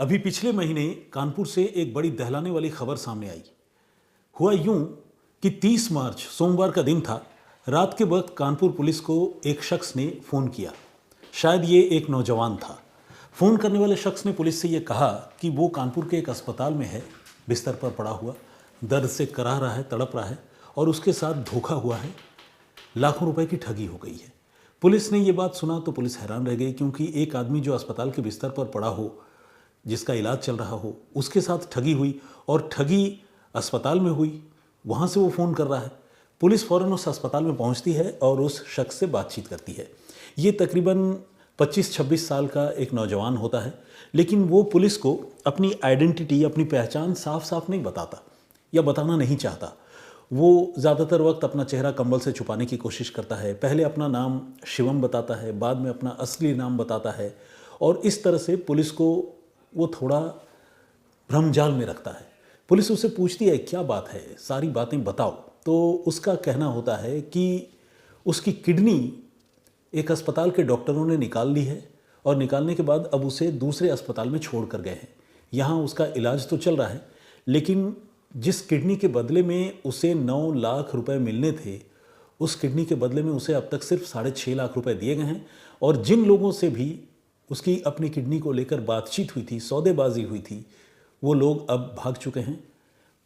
अभी पिछले महीने कानपुर से एक बड़ी दहलाने वाली खबर सामने आई। हुआ यूं कि 30 मार्च सोमवार का दिन था। रात के वक्त कानपुर पुलिस को एक शख्स ने फ़ोन किया। शायद ये एक नौजवान था। फ़ोन करने वाले शख्स ने पुलिस से ये कहा कि वो कानपुर के एक अस्पताल में है, बिस्तर पर पड़ा हुआ, दर्द से कराह रहा है, तड़प रहा है और उसके साथ धोखा हुआ है, लाखों रुपए की ठगी हो गई है। पुलिस ने ये बात सुना तो पुलिस हैरान रह गई, क्योंकि एक आदमी जो अस्पताल के बिस्तर पर पड़ा हो, जिसका इलाज चल रहा हो, उसके साथ ठगी हुई और ठगी अस्पताल में हुई, वहाँ से वो फ़ोन कर रहा है। पुलिस फ़ौरन उस अस्पताल में पहुँचती है और उस शख्स से बातचीत करती है। ये तकरीबन 25-26 साल का एक नौजवान होता है, लेकिन वो पुलिस को अपनी आइडेंटिटी, अपनी पहचान साफ साफ नहीं बताता या बताना नहीं चाहता। वो ज़्यादातर वक्त अपना चेहरा कंबल से छुपाने की कोशिश करता है। पहले अपना नाम शिवम बताता है, बाद में अपना असली नाम बताता है और इस तरह से पुलिस को वो थोड़ा भ्रमजाल में रखता है। पुलिस उससे पूछती है क्या बात है, सारी बातें बताओ। तो उसका कहना होता है कि उसकी किडनी एक अस्पताल के डॉक्टरों ने निकाल ली है और निकालने के बाद अब उसे दूसरे अस्पताल में छोड़ कर गए हैं। यहाँ उसका इलाज तो चल रहा है, लेकिन जिस किडनी के बदले में उसे 9 लाख रुपए मिलने थे, उस किडनी के बदले में उसे अब तक सिर्फ 6.5 लाख रुपए दिए गए हैं। और जिन लोगों से भी उसकी अपनी किडनी को लेकर बातचीत हुई थी, सौदेबाजी हुई थी, वो लोग अब भाग चुके हैं,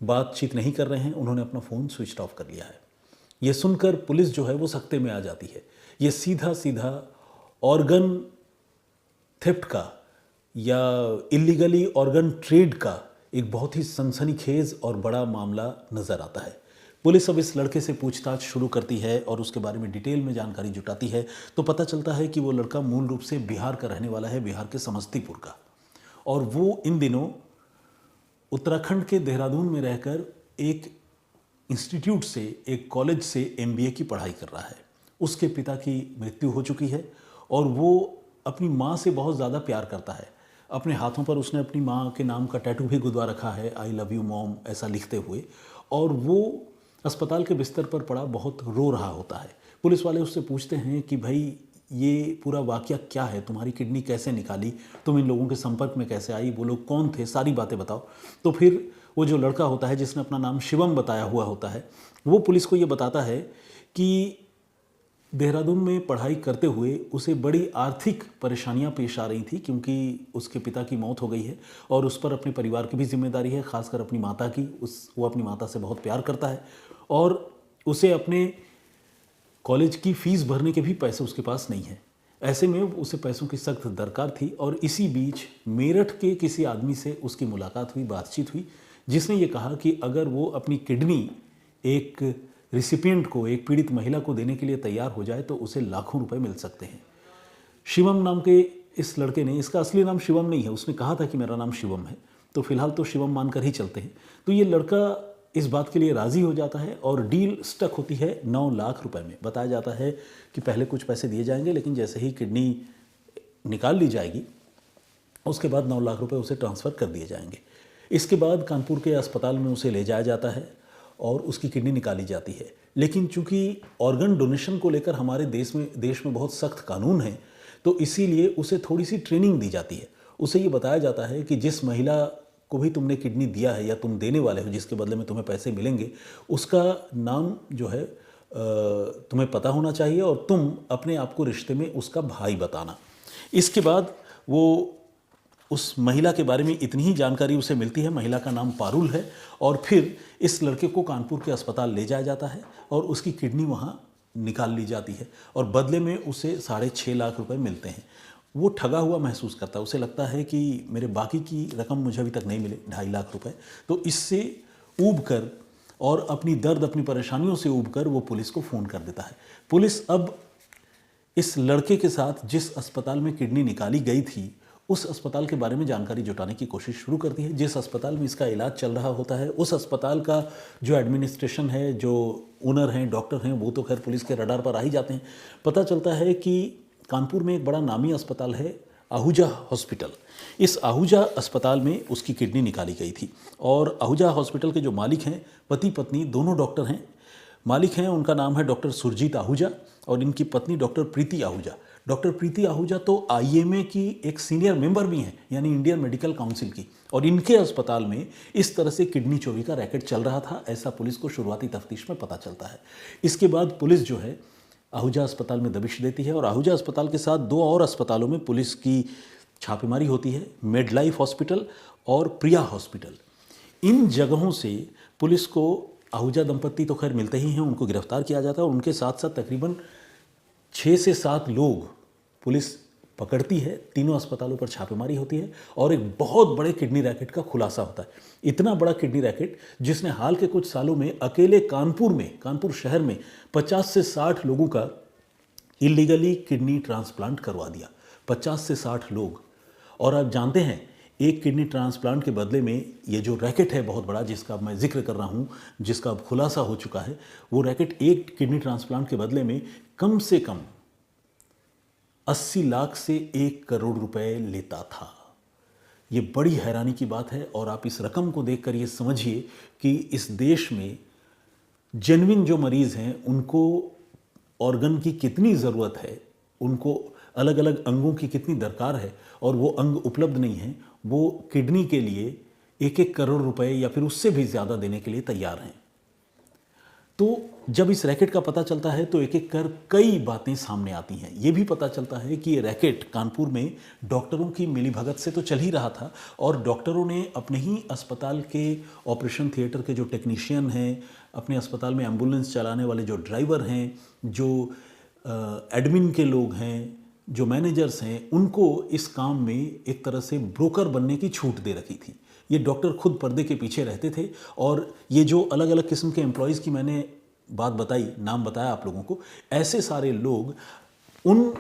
बातचीत नहीं कर रहे हैं, उन्होंने अपना फ़ोन स्विच ऑफ कर लिया है। ये सुनकर पुलिस जो है वो सख्ते में आ जाती है। ये सीधा सीधा ऑर्गन थेफ्ट का या इलीगली ऑर्गन ट्रेड का एक बहुत ही सनसनीखेज और बड़ा मामला नज़र आता है। पुलिस अब इस लड़के से पूछताछ शुरू करती है और उसके बारे में डिटेल में जानकारी जुटाती है तो पता चलता है कि वो लड़का मूल रूप से बिहार का रहने वाला है, बिहार के समस्तीपुर का। और वो इन दिनों उत्तराखंड के देहरादून में रहकर एक इंस्टीट्यूट से, एक कॉलेज से MBA की पढ़ाई कर रहा है। उसके पिता की मृत्यु हो चुकी है और वो अपनी माँ से बहुत ज़्यादा प्यार करता है। अपने हाथों पर उसने अपनी माँ के नाम का टैटू भी गुदवा रखा है, आई लव यू मॉम, ऐसा लिखते हुए। और वो अस्पताल के बिस्तर पर पड़ा बहुत रो रहा होता है। पुलिस वाले उससे पूछते हैं कि भाई ये पूरा वाकया क्या है, तुम्हारी किडनी कैसे निकाली, तुम इन लोगों के संपर्क में कैसे आई, वो लोग कौन थे, सारी बातें बताओ। तो फिर वो जो लड़का होता है जिसने अपना नाम शिवम बताया हुआ होता है, वो पुलिस को ये बताता है कि देहरादून में पढ़ाई करते हुए उसे बड़ी आर्थिक परेशानियां पेश आ रही थी, क्योंकि उसके पिता की मौत हो गई है और उस पर अपने परिवार की भी जिम्मेदारी है, खासकर अपनी माता की। वो अपनी माता से बहुत प्यार करता है और उसे अपने कॉलेज की फ़ीस भरने के भी पैसे उसके पास नहीं है। ऐसे में उसे पैसों की सख्त दरकार थी और इसी बीच मेरठ के किसी आदमी से उसकी मुलाकात हुई, बातचीत हुई, जिसने ये कहा कि अगर वो अपनी किडनी एक रिसिपिएंट को, एक पीड़ित महिला को देने के लिए तैयार हो जाए तो उसे लाखों रुपए मिल सकते हैं। शिवम नाम के इस लड़के ने, इसका असली नाम शिवम नहीं है, उसने कहा था कि मेरा नाम शिवम है, तो फिलहाल तो शिवम मानकर ही चलते हैं। तो ये लड़का इस बात के लिए राज़ी हो जाता है और डील स्टक होती है 9 लाख रुपए में। बताया जाता है कि पहले कुछ पैसे दिए जाएंगे, लेकिन जैसे ही किडनी निकाल ली जाएगी उसके बाद 9 लाख रुपए उसे ट्रांसफ़र कर दिए जाएंगे। इसके बाद कानपुर के अस्पताल में उसे ले जाया जाता है और उसकी किडनी निकाली जाती है। लेकिन चूंकि ऑर्गन डोनेशन को लेकर हमारे देश में बहुत सख्त कानून है, तो इसीलिए उसे थोड़ी सी ट्रेनिंग दी जाती है। उसे ये बताया जाता है कि जिस महिला को भी तुमने किडनी दिया है या तुम देने वाले हो, जिसके बदले में तुम्हें पैसे मिलेंगे, उसका नाम जो है तुम्हें पता होना चाहिए और तुम अपने आप को रिश्ते में उसका भाई बताना। इसके बाद वो उस महिला के बारे में इतनी ही जानकारी उसे मिलती है, महिला का नाम पारुल है, और फिर इस लड़के को कानपुर के अस्पताल ले जाया जाता है और उसकी किडनी वहाँ निकाल ली जाती है और बदले में उसे 6.5 लाख रुपए मिलते हैं। वो ठगा हुआ महसूस करता है, उसे लगता है कि मेरे बाकी की रकम मुझे अभी तक नहीं मिले, 2.5 लाख रुपए। तो इससे ऊब कर और अपनी दर्द, अपनी परेशानियों से ऊब कर वो पुलिस को फ़ोन कर देता है। पुलिस अब इस लड़के के साथ जिस अस्पताल में किडनी निकाली गई थी, उस अस्पताल के बारे में जानकारी जुटाने की कोशिश शुरू करती है। जिस अस्पताल में इसका इलाज चल रहा होता है, उस अस्पताल का जो एडमिनिस्ट्रेशन है, जो ओनर हैं, डॉक्टर हैं, वो तो खैर पुलिस के रडार पर आ ही जाते हैं। पता चलता है कि कानपुर में एक बड़ा नामी अस्पताल है, आहूजा हॉस्पिटल। इस आहूजा अस्पताल में उसकी किडनी निकाली गई थी और आहूजा हॉस्पिटल के जो मालिक हैं, पति पत्नी दोनों डॉक्टर हैं। मालिक हैं, उनका नाम है डॉक्टर सुरजीत आहूजा और इनकी पत्नी डॉक्टर प्रीति आहूजा। डॉक्टर प्रीति आहूजा तो आईएमए की एक सीनियर मेंबर भी हैं, यानी इंडियन मेडिकल काउंसिल की, और इनके अस्पताल में इस तरह से किडनी चोरी का रैकेट चल रहा था, ऐसा पुलिस को शुरुआती तफ्तीश में पता चलता है। इसके बाद पुलिस जो है आहूजा अस्पताल में दबिश देती है और आहूजा अस्पताल के साथ 2 और अस्पतालों में पुलिस की छापेमारी होती है, मेडलाइफ हॉस्पिटल और प्रिया हॉस्पिटल। इन जगहों से पुलिस को आहूजा दंपत्ति तो खैर मिलते ही हैं, उनको गिरफ्तार किया जाता है और उनके साथ साथ तकरीबन 6 से 7 लोग पुलिस पकड़ती है। तीनों अस्पतालों पर छापेमारी होती है और एक बहुत बड़े किडनी रैकेट का खुलासा होता है। इतना बड़ा किडनी रैकेट जिसने हाल के कुछ सालों में अकेले कानपुर शहर में 50 से 60 लोगों का इलीगली किडनी ट्रांसप्लांट करवा दिया। 50 से 60 लोग। और आप जानते हैं, एक किडनी ट्रांसप्लांट के बदले में ये जो रैकेट है बहुत बड़ा, जिसका मैं जिक्र कर रहा हूँ, जिसका अब खुलासा हो चुका है, वो रैकेट एक किडनी ट्रांसप्लांट के बदले में कम से कम 80 लाख से 1 करोड़ रुपए लेता था। ये बड़ी हैरानी की बात है और आप इस रकम को देखकर ये समझिए कि इस देश में जेन्युइन जो मरीज़ हैं उनको ऑर्गन की कितनी ज़रूरत है, उनको अलग अलग अंगों की कितनी दरकार है, और वो अंग उपलब्ध नहीं है, वो किडनी के लिए 1-1 करोड़ रुपए या फिर उससे भी ज़्यादा देने के लिए तैयार हैं। तो जब इस रैकेट का पता चलता है तो एक एक कर कई बातें सामने आती हैं। ये भी पता चलता है कि ये रैकेट कानपुर में डॉक्टरों की मिलीभगत से तो चल ही रहा था और डॉक्टरों ने अपने ही अस्पताल के ऑपरेशन थिएटर के जो टेक्नीशियन हैं, अपने अस्पताल में एम्बुलेंस चलाने वाले जो ड्राइवर हैं, जो एडमिन के लोग हैं, जो मैनेजर्स हैं, उनको इस काम में एक तरह से ब्रोकर बनने की छूट दे रखी थी। ये डॉक्टर खुद पर्दे के पीछे रहते थे और ये जो अलग अलग किस्म के एम्प्लॉयज़ की मैंने बात बताई, नाम बताया आप लोगों को, ऐसे सारे लोग उन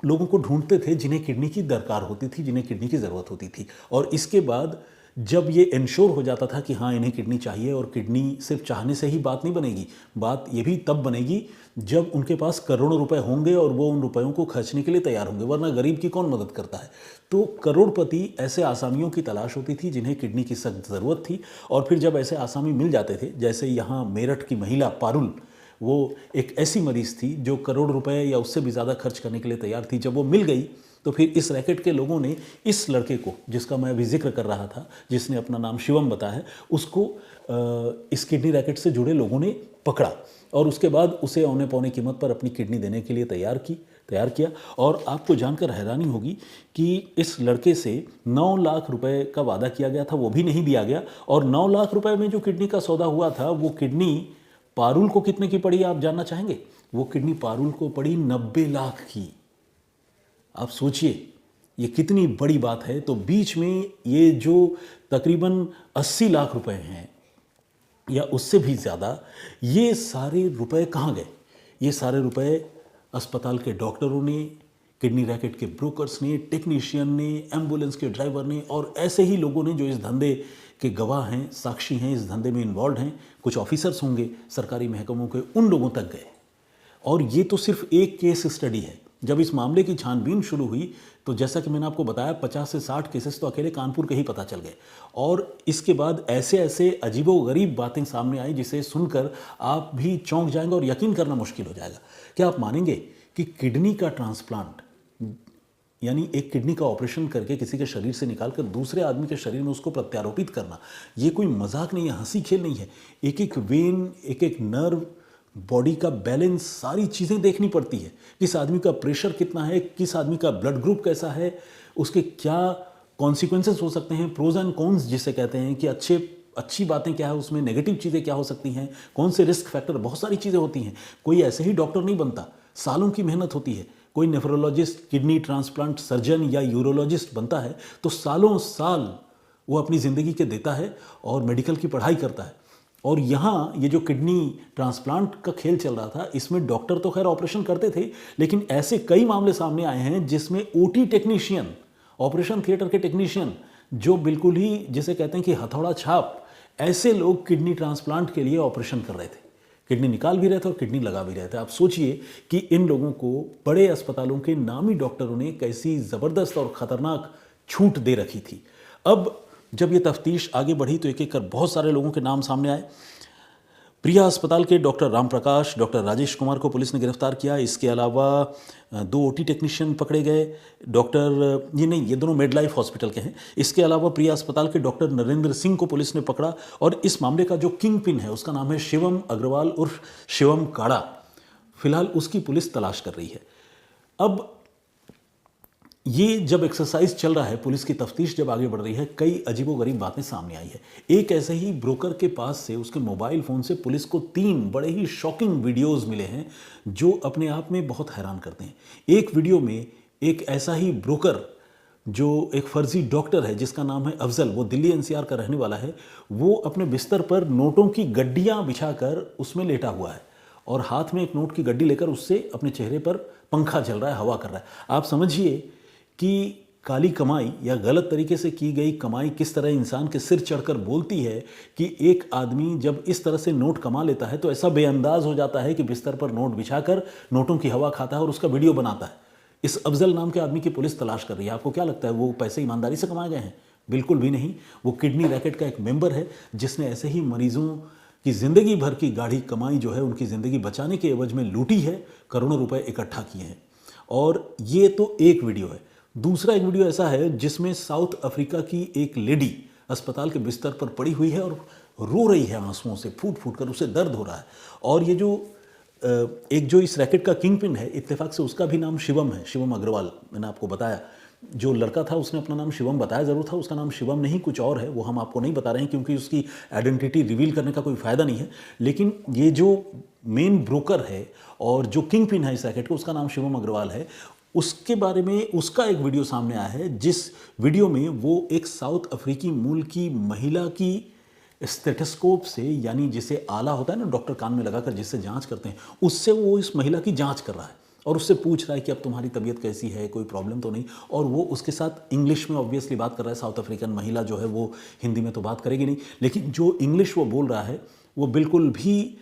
लोगों को ढूंढते थे जिन्हें किडनी की दरकार होती थी, जिन्हें किडनी की ज़रूरत होती थी। और इसके बाद जब ये इंश्योर हो जाता था कि हाँ इन्हें किडनी चाहिए, और किडनी सिर्फ चाहने से ही बात नहीं बनेगी, बात ये भी तब बनेगी जब उनके पास करोड़ों रुपए होंगे और वो उन रुपयों को खर्चने के लिए तैयार होंगे, वरना गरीब की कौन मदद करता है। तो करोड़पति ऐसे आसामियों की तलाश होती थी जिन्हें किडनी की सख्त ज़रूरत थी, और फिर जब ऐसे आसामी मिल जाते थे, जैसे यहाँ मेरठ की महिला पारुल, वो एक ऐसी मरीज़ थी जो करोड़ रुपए या उससे भी ज़्यादा खर्च करने के लिए तैयार थी। जब वो मिल गई तो फिर इस रैकेट के लोगों ने इस लड़के को, जिसका मैं अभी जिक्र कर रहा था, जिसने अपना नाम शिवम बताया है, उसको इस किडनी रैकेट से जुड़े लोगों ने पकड़ा और उसके बाद उसे औने पौने कीमत पर अपनी किडनी देने के लिए तैयार किया। और आपको जानकर हैरानी होगी कि इस लड़के से 9 लाख रुपए का वादा किया गया था, वो भी नहीं दिया गया। और 9 लाख रुपए में जो किडनी का सौदा हुआ था, वो किडनी पारुल को कितने की पड़ी आप जानना चाहेंगे? वो किडनी पारुल को पड़ी 90 लाख की। आप सोचिए ये कितनी बड़ी बात है। तो बीच में ये जो तकरीबन 80 लाख रुपए हैं या उससे भी ज़्यादा, ये सारे रुपए कहाँ गए? ये सारे रुपए अस्पताल के डॉक्टरों ने, किडनी रैकेट के ब्रोकर्स ने, टेक्नीशियन ने, एम्बुलेंस के ड्राइवर ने और ऐसे ही लोगों ने जो इस धंधे के गवाह हैं, साक्षी हैं, इस धंधे में इन्वॉल्व हैं, कुछ ऑफिसर्स होंगे सरकारी महकमों के, उन लोगों तक गए। और ये तो सिर्फ एक केस स्टडी है। जब इस मामले की छानबीन शुरू हुई तो जैसा कि मैंने आपको बताया 50 से 60 केसेस तो अकेले कानपुर के ही पता चल गए। और इसके बाद ऐसे ऐसे अजीबोगरीब बातें सामने आई जिसे सुनकर आप भी चौंक जाएंगे और यकीन करना मुश्किल हो जाएगा। क्या आप मानेंगे कि किडनी का ट्रांसप्लांट, यानी एक किडनी का ऑपरेशन करके किसी के शरीर से निकालकर दूसरे आदमी के शरीर में उसको प्रत्यारोपित करना, ये कोई मजाक नहीं है, हंसी खेल नहीं है। एक एक वेन, एक एक नर्व, बॉडी का बैलेंस, सारी चीज़ें देखनी पड़ती है। किस आदमी का प्रेशर कितना है, किस आदमी का ब्लड ग्रुप कैसा है, उसके क्या कॉन्सिक्वेंसेस हो सकते हैं, प्रोज एंड कॉन्स जिसे कहते हैं, कि अच्छी बातें क्या है उसमें, नेगेटिव चीज़ें क्या हो सकती हैं, कौन से रिस्क फैक्टर, बहुत सारी चीज़ें होती हैं। कोई ऐसे ही डॉक्टर नहीं बनता, सालों की मेहनत होती है। कोई नेफ्रोलॉजिस्ट, किडनी ट्रांसप्लांट सर्जन या यूरोलॉजिस्ट बनता है तो सालों साल वो अपनी ज़िंदगी के देता है और मेडिकल की पढ़ाई करता है। और यहाँ ये जो किडनी ट्रांसप्लांट का खेल चल रहा था, इसमें डॉक्टर तो खैर ऑपरेशन करते थे, लेकिन ऐसे कई मामले सामने आए हैं जिसमें ओटी टेक्नीशियन, ऑपरेशन थिएटर के टेक्नीशियन, जो बिल्कुल ही जिसे कहते हैं कि हथौड़ा छाप, ऐसे लोग किडनी ट्रांसप्लांट के लिए ऑपरेशन कर रहे थे, किडनी निकाल भी रहे थे और किडनी लगा भी रहे थे। आप सोचिए कि इन लोगों को बड़े अस्पतालों के नामी डॉक्टरों ने कैसी ज़बरदस्त और ख़तरनाक छूट दे रखी थी। अब जब ये तफ्तीश आगे बढ़ी तो एक एक कर बहुत सारे लोगों के नाम सामने आए। प्रिया अस्पताल के डॉक्टर रामप्रकाश, डॉक्टर राजेश कुमार को पुलिस ने गिरफ्तार किया। इसके अलावा 2 ओटी टेक्नीशियन पकड़े गए। ये दोनों मेडलाइफ हॉस्पिटल के हैं। इसके अलावा प्रिया अस्पताल के डॉक्टर नरेंद्र सिंह को पुलिस ने पकड़ा और इस मामले का जो किंग पिन है उसका नाम है शिवम अग्रवाल उर्फ शिवम काड़ा। फिलहाल उसकी पुलिस तलाश कर रही है। अब ये जब एक्सरसाइज चल रहा है, पुलिस की तफ्तीश जब आगे बढ़ रही है, कई अजीबोगरीब बातें सामने आई है। एक ऐसे ही ब्रोकर के पास से उसके मोबाइल फ़ोन से पुलिस को 3 बड़े ही शॉकिंग वीडियोस मिले हैं जो अपने आप में बहुत हैरान करते हैं। एक वीडियो में एक ऐसा ही ब्रोकर जो एक फर्जी डॉक्टर है जिसका नाम है अफजल, वो दिल्ली एनसीआर का रहने वाला है, वो अपने बिस्तर पर नोटों की गड्डियाँ बिछाकर उसमें लेटा हुआ है और हाथ में एक नोट की गड्डी लेकर उससे अपने चेहरे पर पंखा चल रहा है, हवा कर रहा है। आप समझिए कि काली कमाई या गलत तरीके से की गई कमाई किस तरह इंसान के सिर चढ़कर बोलती है कि एक आदमी जब इस तरह से नोट कमा लेता है तो ऐसा बेअंदाज हो जाता है कि बिस्तर पर नोट बिछाकर नोटों की हवा खाता है और उसका वीडियो बनाता है। इस अफजल नाम के आदमी की पुलिस तलाश कर रही है। आपको क्या लगता है वो पैसे ईमानदारी से कमाए गए हैं? बिल्कुल भी नहीं। वो किडनी रैकेट का एक मेंबर है जिसने ऐसे ही मरीजों की ज़िंदगी भर की गाढ़ी कमाई जो है उनकी ज़िंदगी बचाने के एवज में लूटी है, करोड़ों रुपए इकट्ठा किए हैं। और ये तो एक वीडियो है। दूसरा एक वीडियो ऐसा है जिसमें साउथ अफ्रीका की एक लेडी अस्पताल के बिस्तर पर पड़ी हुई है और रो रही है आंसुओं से, फूट फूट कर, उसे दर्द हो रहा है। और ये जो इस रैकेट का किंग पिन है, इत्तेफाक से उसका भी नाम शिवम है, शिवम अग्रवाल। मैंने आपको बताया, जो लड़का था उसने अपना नाम शिवम बताया ज़रूर था, उसका नाम शिवम नहीं कुछ और है, वो हम आपको नहीं बता रहे हैं क्योंकि उसकी आइडेंटिटी रिवील करने का कोई फ़ायदा नहीं है। लेकिन ये जो मेन ब्रोकर है और जो किंग पिन है इस रैकेट को, उसका नाम शिवम अग्रवाल है। उसके बारे में उसका एक वीडियो सामने आया है जिस वीडियो में वो एक साउथ अफ्रीकी मूल की महिला की स्टेथोस्कोप से, यानी जिसे आला होता है ना डॉक्टर कान में लगाकर जिससे जांच करते हैं, उससे वो इस महिला की जांच कर रहा है और उससे पूछ रहा है कि अब तुम्हारी तबीयत कैसी है, कोई प्रॉब्लम तो नहीं। और वो उसके साथ इंग्लिश में ऑब्वियसली बात कर रहा है। साउथ अफ्रीकन महिला जो है वो हिंदी में तो बात करेगी नहीं, लेकिन जो इंग्लिश वो बोल रहा है वो बिल्कुल भी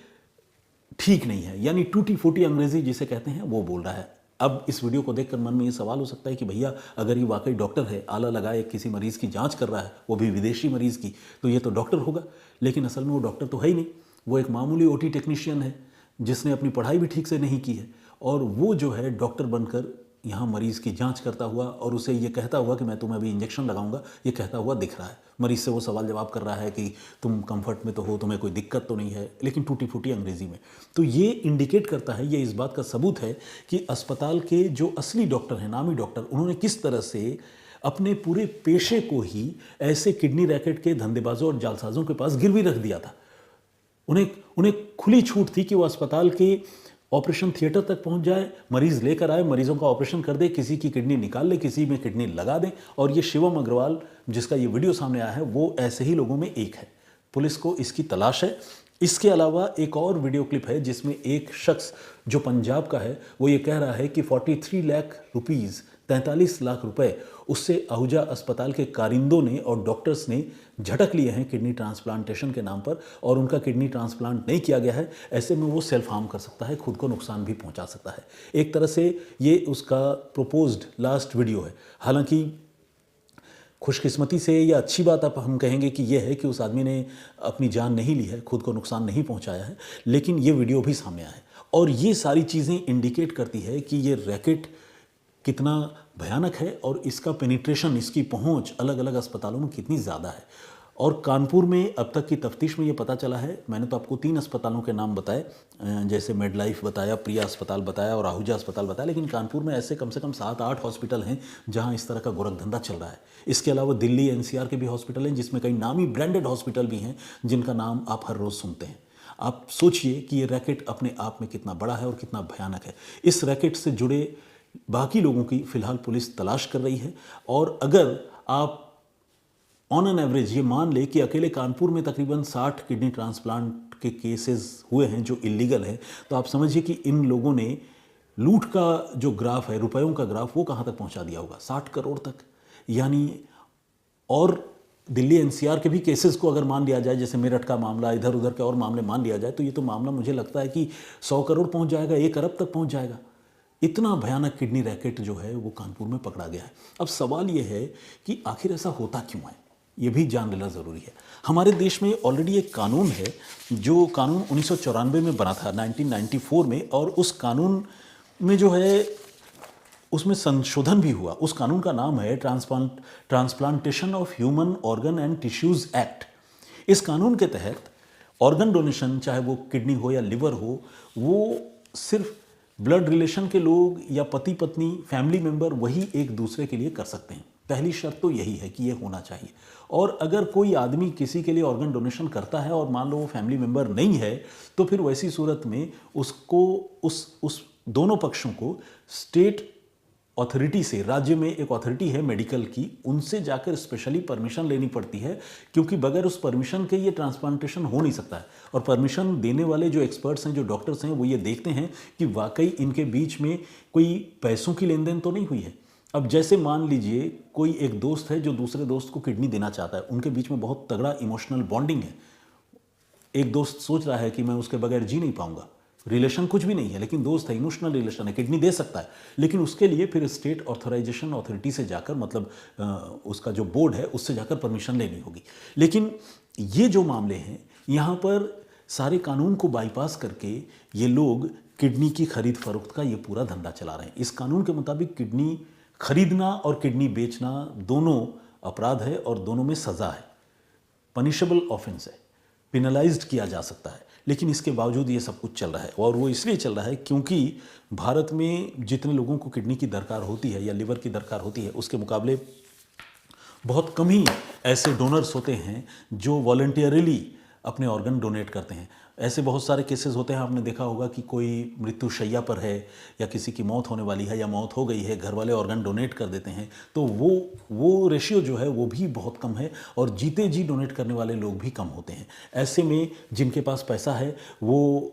ठीक नहीं है, यानी टूटी फूटी अंग्रेजी जिसे कहते हैं वो बोल रहा है। अब इस वीडियो को देखकर मन में ये सवाल हो सकता है कि भैया अगर ये वाकई डॉक्टर है, आला लगाए किसी मरीज़ की जांच कर रहा है, वो भी विदेशी मरीज़ की, तो ये तो डॉक्टर होगा। लेकिन असल में वो डॉक्टर तो है ही नहीं, वो एक मामूली ओटी टेक्नीशियन है जिसने अपनी पढ़ाई भी ठीक से नहीं की है और वो जो है डॉक्टर बनकर यहाँ मरीज़ की जांच करता हुआ और उसे ये कहता हुआ कि मैं तुम्हें अभी इंजेक्शन लगाऊंगा, ये कहता हुआ दिख रहा है। मरीज़ से वो सवाल जवाब कर रहा है कि तुम कंफर्ट में तो हो, तुम्हें कोई दिक्कत तो नहीं है, लेकिन टूटी फूटी अंग्रेज़ी में। तो ये इंडिकेट करता है, ये इस बात का सबूत है कि अस्पताल के जो असली डॉक्टर हैं, नामी डॉक्टर, उन्होंने किस तरह से अपने पूरे पेशे को ही ऐसे किडनी रैकेट के धंधेबाजों और जालसाजों के पास गिरवी रख दिया था। उन्हें खुली छूट थी कि वो अस्पताल के ऑपरेशन थिएटर तक पहुंच जाए, मरीज़ लेकर आए, मरीज़ों का ऑपरेशन कर दे, किसी की किडनी निकाल ले, किसी में किडनी लगा दें। और ये शिवम अग्रवाल जिसका ये वीडियो सामने आया है वो ऐसे ही लोगों में एक है। पुलिस को इसकी तलाश है। इसके अलावा एक और वीडियो क्लिप है जिसमें एक शख्स जो पंजाब का है वो ये कह रहा है कि 43 लाख रुपीज़, 43 लाख रुपए उससे आहूजा अस्पताल के कारिंदों ने और डॉक्टर्स ने झटक लिए हैं किडनी ट्रांसप्लांटेशन के नाम पर, और उनका किडनी ट्रांसप्लांट नहीं किया गया है। ऐसे में वो सेल्फ हार्म कर सकता है, खुद को नुकसान भी पहुंचा सकता है। एक तरह से ये उसका प्रोपोज्ड लास्ट वीडियो है। हालांकि खुशकिस्मती से या अच्छी बात आप हम कहेंगे कि यह है कि उस आदमी ने अपनी जान नहीं ली है, खुद को नुकसान नहीं पहुंचाया है, लेकिन ये वीडियो भी सामने आया है। और ये सारी चीज़ें इंडिकेट करती है कि ये रैकेट कितना भयानक है और इसका पेनिट्रेशन, इसकी पहुंच अलग अलग अस्पतालों में कितनी ज़्यादा है। और कानपुर में अब तक की तफ्तीश में ये पता चला है, मैंने तो आपको 3 अस्पतालों के नाम बताए, जैसे मेडलाइफ बताया, प्रिया अस्पताल बताया और आहूजा अस्पताल बताया, लेकिन कानपुर में ऐसे कम से कम 7-8 हॉस्पिटल हैं जहां इस तरह का गोरखधंधा चल रहा है। इसके अलावा दिल्ली एनसीआर के भी हॉस्पिटल हैं जिसमें कई नामी ब्रांडेड हॉस्पिटल भी हैं जिनका नाम आप हर रोज़ सुनते हैं। आप सोचिए कि ये रैकेट अपने आप में कितना बड़ा है और कितना भयानक है। इस रैकेट से जुड़े बाकी लोगों की फ़िलहाल पुलिस तलाश कर रही है। और अगर आप ऑन एन एवरेज ये मान ले कि अकेले कानपुर में तकरीबन 60 किडनी ट्रांसप्लांट के केसेस हुए हैं जो इलीगल हैं, तो आप समझिए कि इन लोगों ने लूट का जो ग्राफ है, रुपयों का ग्राफ, वो कहाँ तक पहुँचा दिया होगा, 60 करोड़ तक। यानी और दिल्ली एनसीआर के भी केसेस को अगर मान लिया जाए, जैसे मेरठ का मामला, इधर उधर के और मामले मान लिया जाए, तो ये तो मामला मुझे लगता है कि 100 करोड़ पहुँच जाएगा, 1 अरब तक पहुँच जाएगा। इतना भयानक किडनी रैकेट जो है वो कानपुर में पकड़ा गया है। अब सवाल ये है कि आखिर ऐसा होता क्यों है? ये भी जान लेना ज़रूरी है। हमारे देश में ऑलरेडी एक कानून है, जो कानून 1994 में बना था, 1994 में, और उस कानून में जो है उसमें संशोधन भी हुआ। उस कानून का नाम है transplantation of human organ and tissues act. इस कानून के तहत ऑर्गन डोनेशन, चाहे वो किडनी हो या लिवर हो, वो सिर्फ ब्लड रिलेशन के लोग या पति पत्नी, फैमिली मेंबर, वही एक दूसरे के लिए कर सकते हैं। पहली शर्त तो यही है कि ये होना चाहिए। और अगर कोई आदमी किसी के लिए ऑर्गन डोनेशन करता है और मान लो वो फैमिली मेंबर नहीं है, तो फिर वैसी सूरत में उसको उस दोनों पक्षों को स्टेट अथॉरिटी से, राज्य में एक अथॉरिटी है मेडिकल की, उनसे जाकर स्पेशली परमिशन लेनी पड़ती है, क्योंकि बगैर उस परमिशन के ये ट्रांसप्लांटेशन हो नहीं सकता है। और परमिशन देने वाले जो एक्सपर्ट्स हैं, जो डॉक्टर्स हैं, वो ये देखते हैं कि वाकई इनके बीच में कोई पैसों की लेन देन तो नहीं हुई है। अब जैसे मान लीजिए कोई एक दोस्त है जो दूसरे दोस्त को किडनी देना चाहता है, उनके बीच में बहुत तगड़ा इमोशनल बॉन्डिंग है। एक दोस्त सोच रहा है कि मैं उसके बगैर जी नहीं पाऊंगा, रिलेशन कुछ भी नहीं है लेकिन दोस्त है, इमोशनल रिलेशन है, किडनी दे सकता है, लेकिन उसके लिए फिर स्टेट ऑथराइजेशन अथॉरिटी से जाकर, मतलब उसका जो बोर्ड है उससे जाकर परमिशन लेनी होगी। लेकिन ये जो मामले हैं, यहाँ पर सारे कानून को बाईपास करके ये लोग किडनी की खरीद फरोख्त का ये पूरा धंधा चला रहे हैं। इस कानून के मुताबिक किडनी खरीदना और किडनी बेचना दोनों अपराध है और दोनों में सज़ा है, पनिशेबल ऑफेंस है, पिनलाइज्ड किया जा सकता है। लेकिन इसके बावजूद ये सब कुछ चल रहा है, और वो इसलिए चल रहा है क्योंकि भारत में जितने लोगों को किडनी की दरकार होती है या लिवर की दरकार होती है, उसके मुकाबले बहुत कम ही ऐसे डोनर्स होते हैं जो वॉलंटियरली अपने ऑर्गन डोनेट करते हैं। ऐसे बहुत सारे केसेस होते हैं, आपने देखा होगा कि कोई मृत्युशैया पर है या किसी की मौत होने वाली है या मौत हो गई है, घर वाले ऑर्गन डोनेट कर देते हैं, तो वो रेशियो जो है वो भी बहुत कम है, और जीते जी डोनेट करने वाले लोग भी कम होते हैं। ऐसे में जिनके पास पैसा है वो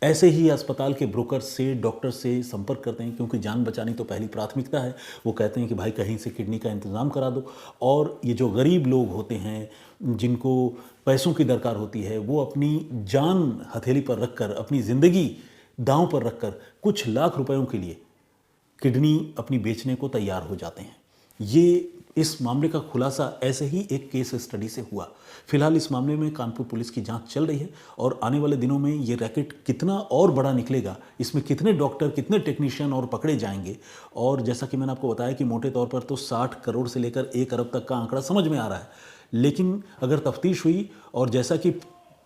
ऐसे ही अस्पताल के ब्रोकर से, डॉक्टर से संपर्क करते हैं, क्योंकि जान बचानी तो पहली प्राथमिकता है। वो कहते हैं कि भाई कहीं से किडनी का इंतज़ाम करा दो। और ये जो गरीब लोग होते हैं जिनको पैसों की दरकार होती है, वो अपनी जान हथेली पर रखकर, अपनी ज़िंदगी दांव पर रखकर कुछ लाख रुपयों के लिए किडनी अपनी बेचने को तैयार हो जाते हैं। ये इस मामले का खुलासा ऐसे ही एक केस स्टडी से हुआ। फिलहाल इस मामले में कानपुर पुलिस की जांच चल रही है, और आने वाले दिनों में ये रैकेट कितना और बड़ा निकलेगा, इसमें कितने डॉक्टर, कितने टेक्नीशियन और पकड़े जाएंगे। और जैसा कि मैंने आपको बताया कि मोटे तौर पर तो 60 करोड़ से लेकर 1 अरब तक का आंकड़ा समझ में आ रहा है, लेकिन अगर तफ्तीश हुई, और जैसा कि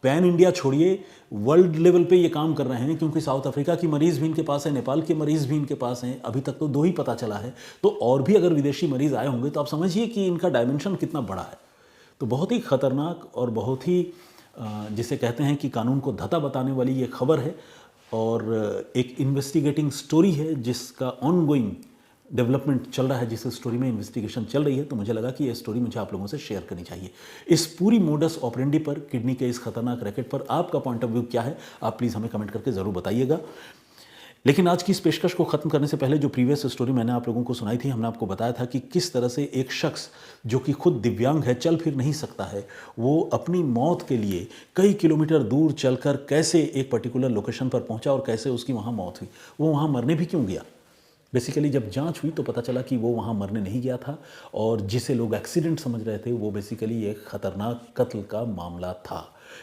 पैन इंडिया छोड़िए, वर्ल्ड लेवल पे ये काम कर रहे हैं, क्योंकि साउथ अफ्रीका की मरीज़ भी इनके पास है, नेपाल के मरीज़ भी इनके पास हैं, अभी तक तो 2 ही पता चला है, तो और भी अगर विदेशी मरीज़ आए होंगे तो आप समझिए कि इनका डायमेंशन कितना बड़ा है। तो बहुत ही ख़तरनाक और बहुत ही जिसे कहते हैं कि कानून को धता बताने वाली ये खबर है, और एक इन्वेस्टिगेटिंग स्टोरी है जिसका ऑनगोइंग डेवलपमेंट चल रहा है, जिस स्टोरी में इन्वेस्टिगेशन चल रही है। तो मुझे लगा कि ये स्टोरी मुझे आप लोगों से शेयर करनी चाहिए। इस पूरी मोडस ऑपरेंडी पर, किडनी के इस खतरनाक रैकेट पर आपका पॉइंट ऑफ व्यू क्या है, आप प्लीज़ हमें कमेंट करके ज़रूर बताइएगा। लेकिन आज की इस पेशकश को ख़त्म करने से पहले, जो प्रीवियस स्टोरी मैंने आप लोगों को सुनाई थी, हमने आपको बताया था कि किस तरह से एक शख्स जो कि खुद दिव्यांग है, चल फिर नहीं सकता है, वो अपनी मौत के लिए कई किलोमीटर दूर चलकर कैसे एक पर्टिकुलर लोकेशन पर पहुंचा और कैसे उसकी वहाँ मौत हुई। वो वहाँ मरने भी क्यों गया? बेसिकली जब जांच हुई तो पता चला कि वो वहाँ मरने नहीं गया था, और जिसे लोग एक्सीडेंट समझ रहे थे वो बेसिकली एक ख़तरनाक कत्ल का मामला था।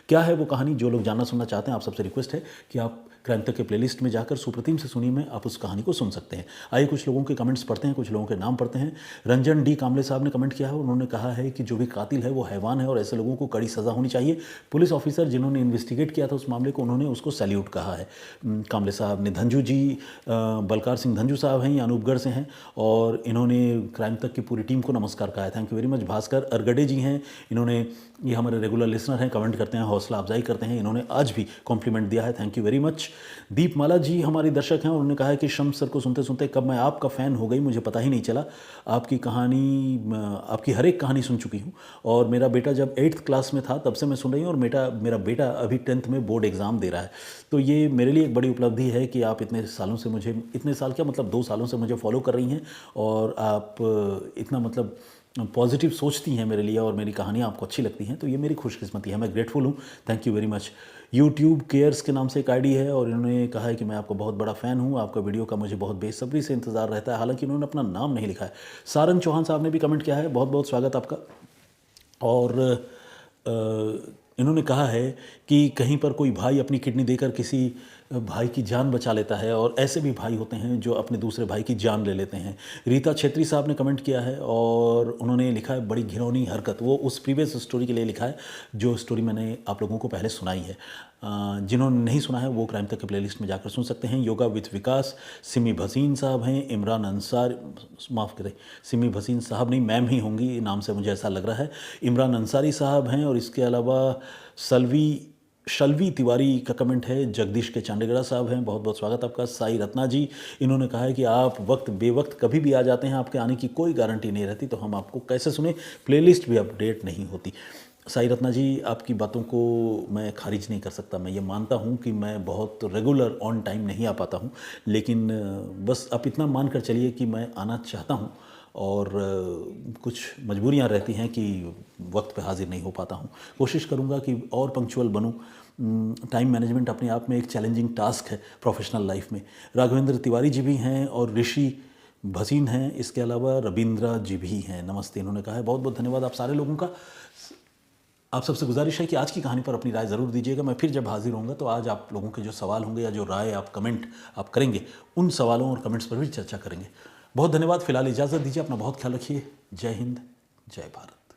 क्या है वो कहानी? जो लोग जानना सुनना चाहते हैं, आप सबसे रिक्वेस्ट है कि आप क्राइम तक के प्लेलिस्ट में जाकर सुप्रतिम से सुनिए में आप उस कहानी को सुन सकते हैं। आइए कुछ लोगों के कमेंट्स पढ़ते हैं, कुछ लोगों के नाम पढ़ते हैं। रंजन डी कामले साहब ने कमेंट किया है, उन्होंने कहा है कि जो भी कातिल है वो हैवान है और ऐसे लोगों को कड़ी सज़ा होनी चाहिए। पुलिस ऑफिसर जिन्होंने इन्वेस्टिगेट किया था उस मामले को, उन्होंने उसको सैल्यूट कहा है। कामले साहब ने, धंजू जी, बलकार सिंह धंजू साहब हैं, ये अनूपगढ़ से हैं, और इन्होंने क्राइम तक की पूरी टीम को नमस्कार कहा है। Thank you very much. Bhaskar Aragade ji हैं, इन्होंने, ये हमारे रेगुलर लिसनर हैं, कमेंट करते हैं, हौसला अफजाई करते हैं, इन्होंने आज भी कॉम्प्लीमेंट दिया है, थैंक यू वेरी मच। दीप माला जी हमारी दर्शक हैं, उन्होंने कहा है कि शम्स सर को सुनते सुनते कब मैं आपका फ़ैन हो गई मुझे पता ही नहीं चला। आपकी कहानी, आपकी हर एक कहानी सुन चुकी हूँ, और मेरा बेटा जब 8th क्लास में था तब से मैं सुन रही हूँ, और मेरा बेटा अभी 10th में बोर्ड एग्ज़ाम दे रहा है। तो ये मेरे लिए एक बड़ी उपलब्धि है कि आप इतने सालों से मुझे, इतने साल क्या मतलब 2 सालों से मुझे फॉलो कर रही हैं, और आप इतना मतलब पॉजिटिव सोचती हैं मेरे लिए, और मेरी कहानियाँ आपको अच्छी लगती हैं, तो ये मेरी खुशकिस्मती है, मैं ग्रेटफुल हूँ। Thank you very much. YouTube cares के नाम से एक आईडी है, और इन्होंने कहा है कि मैं आपका बहुत बड़ा फ़ैन हूँ, आपका वीडियो का मुझे बहुत बेसब्री से इंतज़ार रहता है। हालांकि इन्होंने अपना नाम नहीं लिखा है। सारंग चौहान साहब ने भी कमेंट किया है, बहुत बहुत स्वागत आपका। और इन्होंने कहा है कि कहीं पर कोई भाई अपनी किडनी देकर किसी भाई की जान बचा लेता है, और ऐसे भी भाई होते हैं जो अपने दूसरे भाई की जान ले लेते हैं। रीता छेत्री साहब ने कमेंट किया है और उन्होंने लिखा है बड़ी घिनौनी हरकत। वो उस प्रीवियस स्टोरी के लिए लिखा है जो स्टोरी मैंने आप लोगों को पहले सुनाई है। जिन्होंने नहीं सुना है वो क्राइम तक के प्लेलिस्ट में जाकर सुन सकते हैं। योगा विद विकास सिमी भसीन साहब हैं, इमरान अंसार, माफ़ करें सिमी भसीन साहब नहीं मैम ही होंगी, नाम से मुझे ऐसा लग रहा है। इमरान अंसारी साहब हैं, और इसके अलावा शलवी तिवारी का कमेंट है। जगदीश के चांडेगड़ा साहब हैं, बहुत बहुत स्वागत आपका। साई रत्ना जी, इन्होंने कहा है कि आप वक्त बेवक्त कभी भी आ जाते हैं, आपके आने की कोई गारंटी नहीं रहती, तो हम आपको कैसे सुने, प्लेलिस्ट भी अपडेट नहीं होती। साई रत्ना जी, आपकी बातों को मैं खारिज नहीं कर सकता। मैं ये मानता हूँ कि मैं बहुत रेगुलर ऑन टाइम नहीं आ पाता हूँ, लेकिन बस आप इतना मान कर चलिए कि मैं आना चाहता हूँ, और कुछ मजबूरियाँ रहती हैं कि वक्त पे हाजिर नहीं हो पाता हूँ। कोशिश करूँगा कि और पंक्चुअल बनूँ। टाइम मैनेजमेंट अपने आप में एक चैलेंजिंग टास्क है प्रोफेशनल लाइफ में। राघवेंद्र तिवारी जी भी हैं और ऋषि भसीन हैं, इसके अलावा रविंद्रा जी भी हैं। नमस्ते इन्होंने कहा है। बहुत बहुत धन्यवाद आप सारे लोगों का। आप सबसे गुजारिश है कि आज की कहानी पर अपनी राय ज़रूर दीजिएगा। मैं फिर जब हाजिर होऊंगा तो आज आप लोगों के जो सवाल होंगे या जो राय आप कमेंट आप करेंगे, उन सवालों और कमेंट्स पर भी चर्चा करेंगे। बहुत धन्यवाद। फिलहाल इजाज़त दीजिए, अपना बहुत ख्याल रखिए। जय हिंद, जय भारत।